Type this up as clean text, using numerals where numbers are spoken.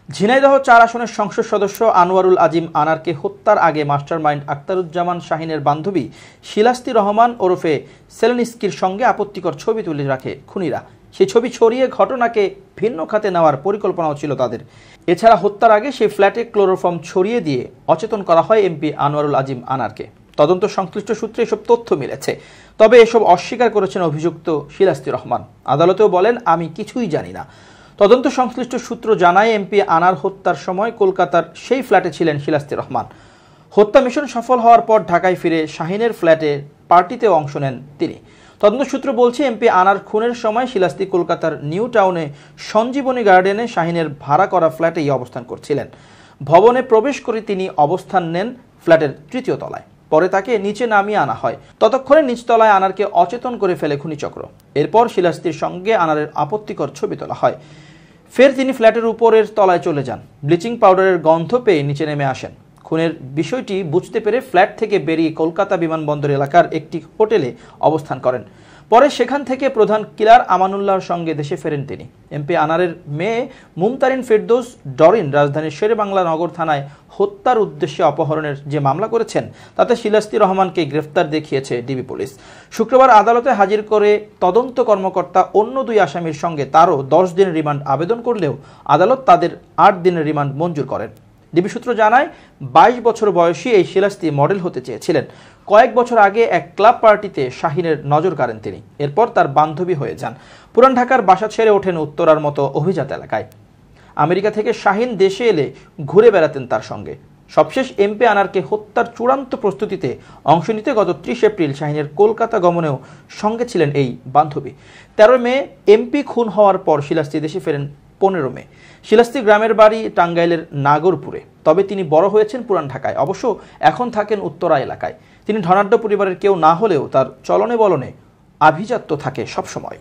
ঝিনাইদহ ৪ আসনের সংসদ সদস্য আনোয়ারুল আজিম আনারকে হত্যার আগে মাস্টারমাইন্ড আখতারুজ্জামান শাহিনের বান্ধবী শিলাস্তি রহমান ওরফে সেলেনিস্কির সঙ্গে আপত্তিকর ছবি তুলে রাখে খুনিরা। সেই ছবি ছড়িয়ে ঘটনাকে ভিন্ন খাতে নেওয়ার পরিকল্পনাও ছিল তাদের। এছাড়া হত্যার আগে সেই ফ্ল্যাটে ক্লোরোফর্ম ছড়িয়ে দিয়ে অচেতন করা হয় এমপি আনোয়ারুল আজিম আনারকে। তদন্ত সংশ্লিষ্ট সূত্রে এসব তথ্য মিলেছে। তবে এসব অস্বীকার করেছেন অভিযুক্ত শিলাস্তি রহমান। আদালতেও বলেন, আমি কিছুই জানি না। তদন্ত সংশ্লিষ্ট সূত্র জানায়, এমপি আনার হত্যার সময় কলকাতার সেই ফ্ল্যাটে ছিলেন শিলাস্তি রহমান। হত্যা মিশন সফল হওয়ার পর ঢাকায় ফিরে শাহিনের ফ্ল্যাটে পার্টিতেও অংশ নেন তিনি। তদন্ত সূত্র বলছে, এমপি আনার খুনের সময় শিলাস্তি কলকাতার নিউ টাউনে সঞ্জীবনী গার্ডেনে শাহিনের ভাড়া করা ফ্ল্যাটেই অবস্থান করছিলেন। ভবনে প্রবেশ করে তিনি অবস্থান নেন ফ্ল্যাটের ৩য় তলায়। পরে তাকে নিচে নামিয়ে আনা হয়। ততক্ষণে নিচতলায় আনারকে অচেতন করে ফেলে খুনিচক্র। এরপর শিলাস্তির সঙ্গে আনারের আপত্তিকর ছবি তোলা হয়। ফের তিনি ফ্ল্যাটের উপরের তলায় চলে যান। ব্লিচিং পাউডারের গন্ধ পেয়ে নিচে নেমে আসেন। খুনের বিষয়টি বুঝতে পেরে ফ্ল্যাট থেকে বেরিয়ে কলকাতা বিমানবন্দর এলাকার একটি হোটেলে অবস্থান করেন। পরে সেখান থেকে প্রধান কিলার আমানুল্লাহর সঙ্গে দেশে ফেরেন তিনি। এমপি আনারের মেয়ে মুমতারিন ফেরদৌস ডরিন রাজধানীর শেরেবাংলা নগর থানায় হত্যার উদ্দেশ্যে অপহরণের যে মামলা করেছেন, তাতে শিলাস্তি রহমানকে গ্রেফতার দেখিয়েছে ডিবি পুলিশ। শুক্রবার আদালতে হাজির করে তদন্ত কর্মকর্তা অন্য 2 আসামির সঙ্গে তারও 10 দিনের রিমান্ড আবেদন করলেও আদালত তাদের 8 দিনের রিমান্ড মঞ্জুর করেন। ডিবি সূত্র জানায়, 22 বছর বয়সী এই শিলাস্তি মডেল হতে চেয়েছিলেন। কয়েক বছর আগে এক ক্লাব পার্টিতে শাহিনের নজর কাড়েন তিনি। এরপর তার বান্ধবী হয়ে যান। পুরান ঢাকার বাসা ছেড়ে ওঠেন উত্তরার মতো অভিজাত এলাকায়। আমেরিকা থেকে শাহিন দেশে এলে ঘুরে বেড়াতেন তার সঙ্গে। সবশেষ এমপি আনারকে হত্যার চূড়ান্ত প্রস্তুতিতে অংশ নিতে গত 30 এপ্রিল শাহিনের কলকাতা গমনেও সঙ্গে ছিলেন এই বান্ধবী। 13 মে এমপি খুন হওয়ার পর শিলাস্তি দেশে ফেরেন 15 মে। শিলাস্তি গ্রামের বাড়ি টাঙ্গাইলের নাগরপুরে। তবে তিনি বড় হয়েছেন পুরান ঢাকায়। অবশ্য এখন থাকেন উত্তরা এলাকায়। তিনি ধনাঢ্য পরিবারের কেউ না হলেও তার চলনে বলনে আভিজাত্য থাকে সবসময়।